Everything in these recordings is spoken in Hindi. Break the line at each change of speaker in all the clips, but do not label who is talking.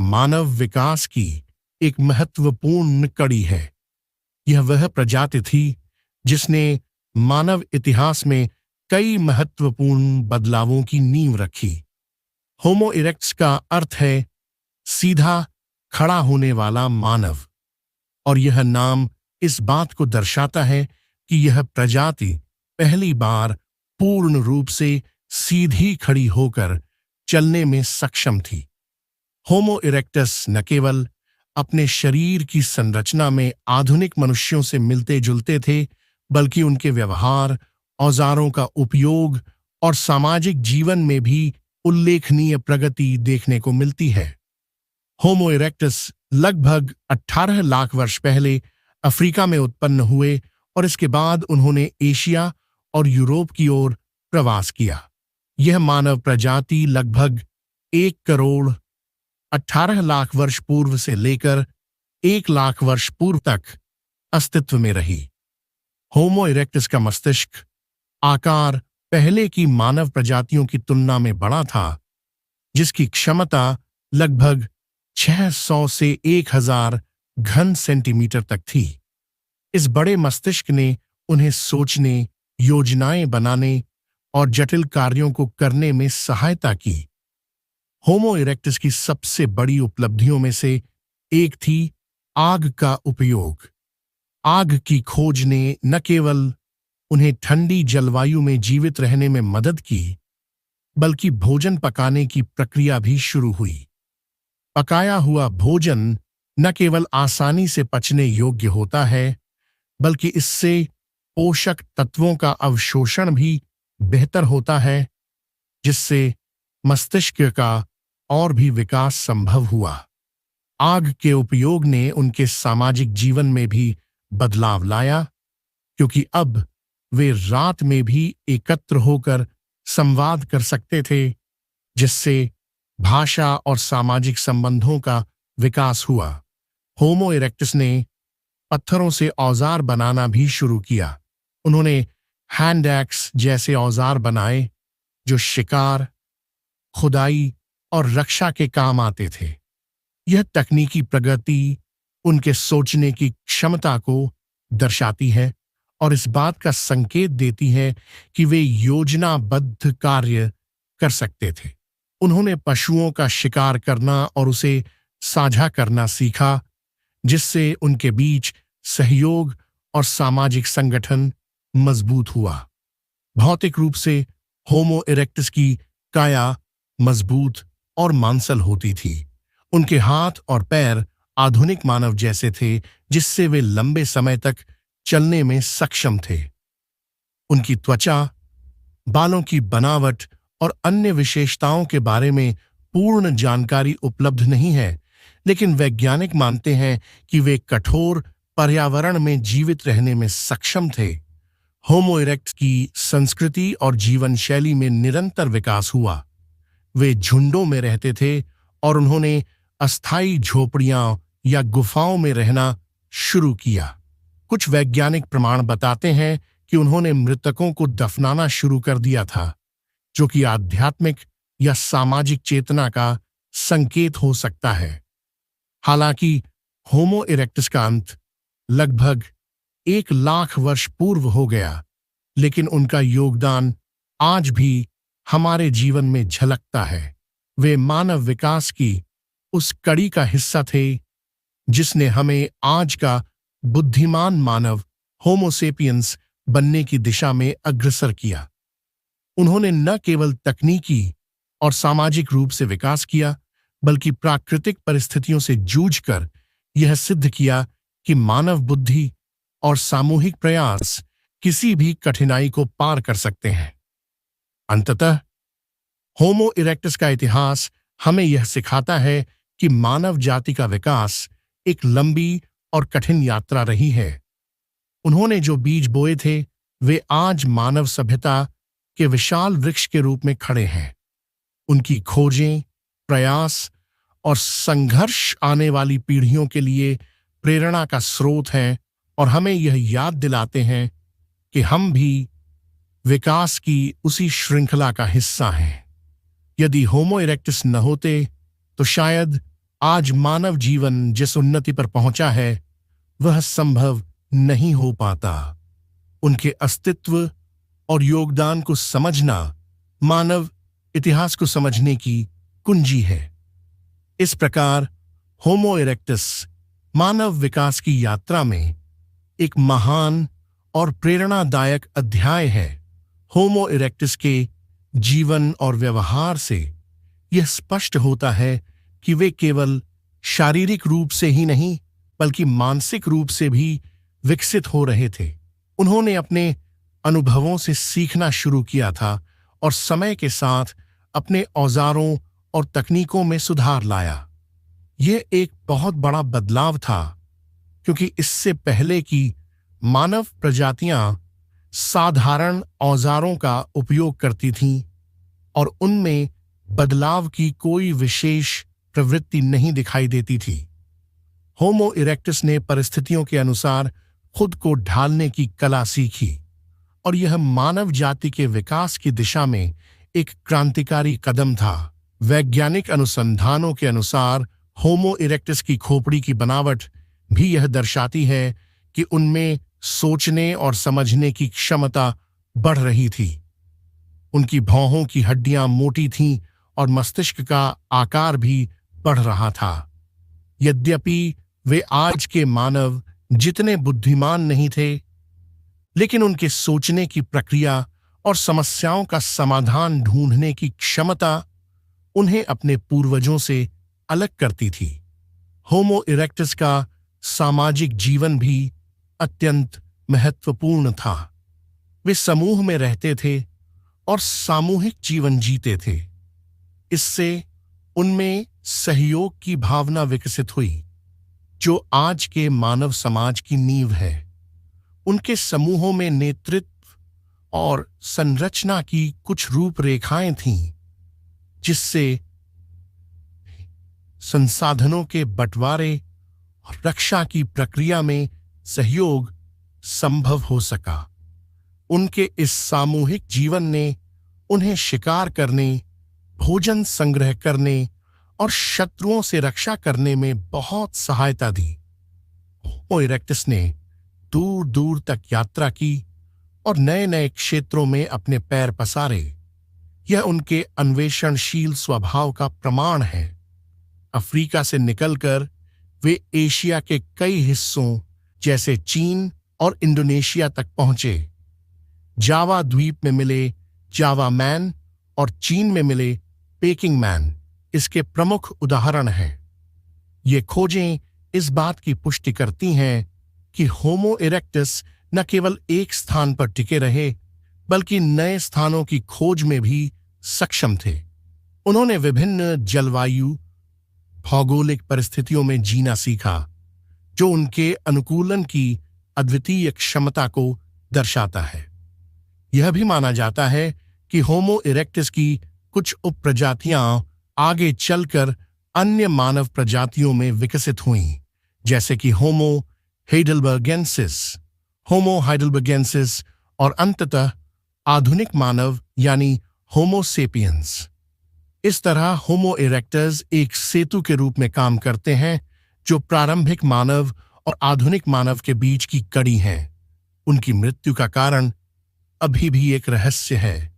मानव विकास की एक महत्वपूर्ण कड़ी है। यह वह प्रजाति थी जिसने मानव इतिहास में कई महत्वपूर्ण बदलावों की नींव रखी। होमो इरेक्टस का अर्थ है सीधा खड़ा होने वाला मानव, और यह नाम इस बात को दर्शाता है कि यह प्रजाति पहली बार पूर्ण रूप से सीधी खड़ी होकर चलने में सक्षम थी। होमो इरेक्टस न केवल अपने शरीर की संरचना में आधुनिक मनुष्यों से मिलते जुलते थे, बल्कि उनके व्यवहार, औजारों का उपयोग और सामाजिक जीवन में भी उल्लेखनीय प्रगति देखने को मिलती है। होमो इरेक्टस लगभग 18 लाख वर्ष पहले अफ्रीका में उत्पन्न हुए और इसके बाद उन्होंने एशिया और यूरोप की ओर प्रवास किया। यह मानव प्रजाति लगभग 1 करोड़ 18 लाख वर्ष पूर्व से लेकर 1 लाख वर्ष पूर्व तक अस्तित्व में रही। होमो इरेक्टस का मस्तिष्क आकार पहले की मानव प्रजातियों की तुलना में बड़ा था, जिसकी क्षमता लगभग 600 से 1000 घन सेंटीमीटर तक थी। इस बड़े मस्तिष्क ने उन्हें सोचने, योजनाएं बनाने और जटिल कार्यों को करने में सहायता की। होमो इरेक्टस की सबसे बड़ी उपलब्धियों में से एक थी आग का उपयोग। आग की खोज ने न केवल उन्हें ठंडी जलवायु में जीवित रहने में मदद की, बल्कि भोजन पकाने की प्रक्रिया भी शुरू हुई। पकाया हुआ भोजन न केवल आसानी से पचने योग्य होता है, बल्कि इससे पोषक तत्वों का अवशोषण भी बेहतर होता है, जिससे मस्तिष्क का और भी विकास संभव हुआ। आग के उपयोग ने उनके सामाजिक जीवन में भी बदलाव लाया, क्योंकि अब वे रात में भी एकत्र होकर संवाद कर सकते थे, जिससे भाषा और सामाजिक संबंधों का विकास हुआ। होमो इरेक्टस ने पत्थरों से औजार बनाना भी शुरू किया। उन्होंने हैंड एक्स जैसे औजार बनाए जो शिकार, खुदाई और रक्षा के काम आते थे। यह तकनीकी प्रगति उनके सोचने की क्षमता को दर्शाती है और इस बात का संकेत देती है कि वे योजनाबद्ध कार्य कर सकते थे। उन्होंने पशुओं का शिकार करना और उसे साझा करना सीखा, जिससे उनके बीच सहयोग और सामाजिक संगठन मजबूत हुआ। भौतिक रूप से होमो इरेक्टस की काया मजबूत और मांसल होती थी। उनके हाथ और पैर आधुनिक मानव जैसे थे, जिससे वे लंबे समय तक चलने में सक्षम थे। उनकी त्वचा, बालों की बनावट और अन्य विशेषताओं के बारे में पूर्ण जानकारी उपलब्ध नहीं है, लेकिन वैज्ञानिक मानते हैं कि वे कठोर पर्यावरण में जीवित रहने में सक्षम थे। होमो इरेक्टस की संस्कृति और जीवन शैली में निरंतर विकास हुआ। वे झुंडों में रहते थे और उन्होंने अस्थायी झोपड़ियां या गुफाओं में रहना शुरू किया। कुछ वैज्ञानिक प्रमाण बताते हैं कि उन्होंने मृतकों को दफनाना शुरू कर दिया था, जो कि आध्यात्मिक या सामाजिक चेतना का संकेत हो सकता है। हालांकि होमो इरेक्टस का अंत लगभग 1 लाख वर्ष पूर्व हो गया, लेकिन उनका योगदान आज भी हमारे जीवन में झलकता है। वे मानव विकास की उस कड़ी का हिस्सा थे जिसने हमें आज का बुद्धिमान मानव होमो सेपियंस बनने की दिशा में अग्रसर किया। उन्होंने न केवल तकनीकी और सामाजिक रूप से विकास किया, बल्कि प्राकृतिक परिस्थितियों से जूझकर यह सिद्ध किया कि मानव बुद्धि और सामूहिक प्रयास किसी भी कठिनाई को पार कर सकते हैं। अंततः होमो इरेक्टस का इतिहास हमें यह सिखाता है कि मानव जाति का विकास एक लंबी और कठिन यात्रा रही है। उन्होंने जो बीज बोए थे, वे आज मानव सभ्यता के विशाल वृक्ष के रूप में खड़े हैं। उनकी खोजें, प्रयास और संघर्ष आने वाली पीढ़ियों के लिए प्रेरणा का स्रोत हैं और हमें यह याद दिलाते हैं कि हम भी विकास की उसी श्रृंखला का हिस्सा हैं। यदि होमो इरेक्टस न होते तो शायद आज मानव जीवन जिस उन्नति पर पहुंचा है वह संभव नहीं हो पाता। उनके अस्तित्व और योगदान को समझना मानव इतिहास को समझने की कुंजी है। इस प्रकार होमो इरेक्टस मानव विकास की यात्रा में एक महान और प्रेरणादायक अध्याय है। होमो इरेक्टस के जीवन और व्यवहार से यह स्पष्ट होता है कि वे केवल शारीरिक रूप से ही नहीं बल्कि मानसिक रूप से भी विकसित हो रहे थे। उन्होंने अपने अनुभवों से सीखना शुरू किया था और समय के साथ अपने औजारों और तकनीकों में सुधार लाया। यह एक बहुत बड़ा बदलाव था क्योंकि इससे पहले की मानव प्रजातियां साधारण औजारों का उपयोग करती थीं और उनमें बदलाव की कोई विशेष प्रवृत्ति नहीं दिखाई देती थी। होमो इरेक्टस ने परिस्थितियों के अनुसार खुद को ढालने की कला सीखी और यह मानव जाति के विकास की दिशा में एक क्रांतिकारी कदम था। वैज्ञानिक अनुसंधानों के अनुसार होमो इरेक्टस की खोपड़ी की बनावट भी यह दर्शाती है कि उनमें सोचने और समझने की क्षमता बढ़ रही थी। उनकी भौहों की हड्डियां मोटी थीं और मस्तिष्क का आकार भी बढ़ रहा था। यद्यपि वे आज के मानव जितने बुद्धिमान नहीं थे, लेकिन उनके सोचने की प्रक्रिया और समस्याओं का समाधान ढूंढने की क्षमता उन्हें अपने पूर्वजों से अलग करती थी। होमो इरेक्टस का सामाजिक जीवन भी अत्यंत महत्वपूर्ण था। वे समूह में रहते थे और सामूहिक जीवन जीते थे। इससे उनमें सहयोग की भावना विकसित हुई जो आज के मानव समाज की नींव है। उनके समूहों में नेतृत्व और संरचना की कुछ रूपरेखाएं थीं जिससे संसाधनों के बंटवारे और रक्षा की प्रक्रिया में सहयोग संभव हो सका। उनके इस सामूहिक जीवन ने उन्हें शिकार करने, भोजन संग्रह करने और शत्रुओं से रक्षा करने में बहुत सहायता दी। होमो इरेक्टस ने दूर दूर तक यात्रा की और नए नए क्षेत्रों में अपने पैर पसारे। यह उनके अन्वेषणशील स्वभाव का प्रमाण है। अफ्रीका से निकलकर वे एशिया के कई हिस्सों जैसे चीन और इंडोनेशिया तक पहुंचे। जावा द्वीप में मिले जावा मैन और चीन में मिले पेकिंग मैन इसके प्रमुख उदाहरण हैं। ये खोजें इस बात की पुष्टि करती हैं कि होमो इरेक्टस न केवल एक स्थान पर टिके रहे बल्कि नए स्थानों की खोज में भी सक्षम थे। उन्होंने विभिन्न जलवायु, भौगोलिक परिस्थितियों में जीना सीखा जो उनके अनुकूलन की अद्वितीय क्षमता को दर्शाता है। यह भी माना जाता है कि होमो इरेक्टस की कुछ उपप्रजातियां आगे चलकर अन्य मानव प्रजातियों में विकसित हुईं, जैसे कि होमो हाइडेलबर्गेंसिस और अंततः आधुनिक मानव यानी होमो सेपियंस। इस तरह होमो इरेक्टस एक सेतु के रूप में काम करते हैं जो प्रारंभिक मानव और आधुनिक मानव के बीच की कड़ी है। उनकी मृत्यु का कारण अभी भी एक रहस्य है।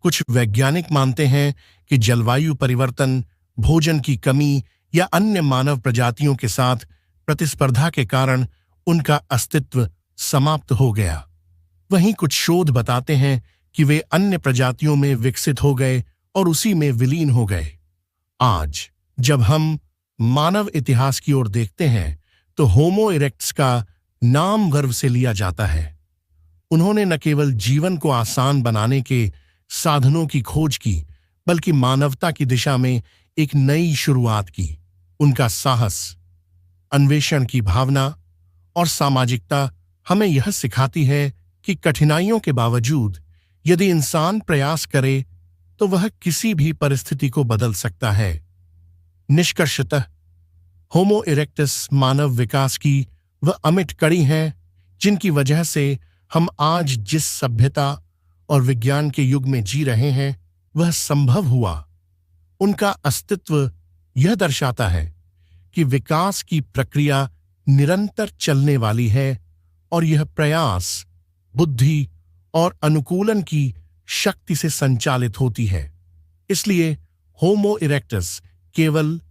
कुछ वैज्ञानिक मानते हैं कि जलवायु परिवर्तन, भोजन की कमी या अन्य मानव प्रजातियों के साथ प्रतिस्पर्धा के कारण उनका अस्तित्व समाप्त हो गया। वहीं कुछ शोध बताते हैं कि वे अन्य प्रजातियों में विकसित हो गए और उसी में विलीन हो गए। आज जब हम मानव इतिहास की ओर देखते हैं तो होमो इरेक्टस का नाम गर्व से लिया जाता है। उन्होंने न केवल जीवन को आसान बनाने के साधनों की खोज की बल्कि मानवता की दिशा में एक नई शुरुआत की। उनका साहस, अन्वेषण की भावना और सामाजिकता हमें यह सिखाती है कि कठिनाइयों के बावजूद यदि इंसान प्रयास करे तो वह किसी भी परिस्थिति को बदल सकता है। निष्कर्षतः होमो इरेक्टस मानव विकास की वह अमिट कड़ी है जिनकी वजह से हम आज जिस सभ्यता और विज्ञान के युग में जी रहे हैं वह संभव हुआ। उनका अस्तित्व यह दर्शाता है कि विकास की प्रक्रिया निरंतर चलने वाली है और यह प्रयास, बुद्धि और अनुकूलन की शक्ति से संचालित होती है। इसलिए होमो इरेक्टस केवल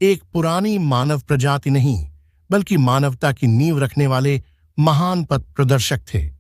एक पुरानी मानव प्रजाति नहीं, बल्कि मानवता की नींव रखने वाले महान पथ प्रदर्शक थे।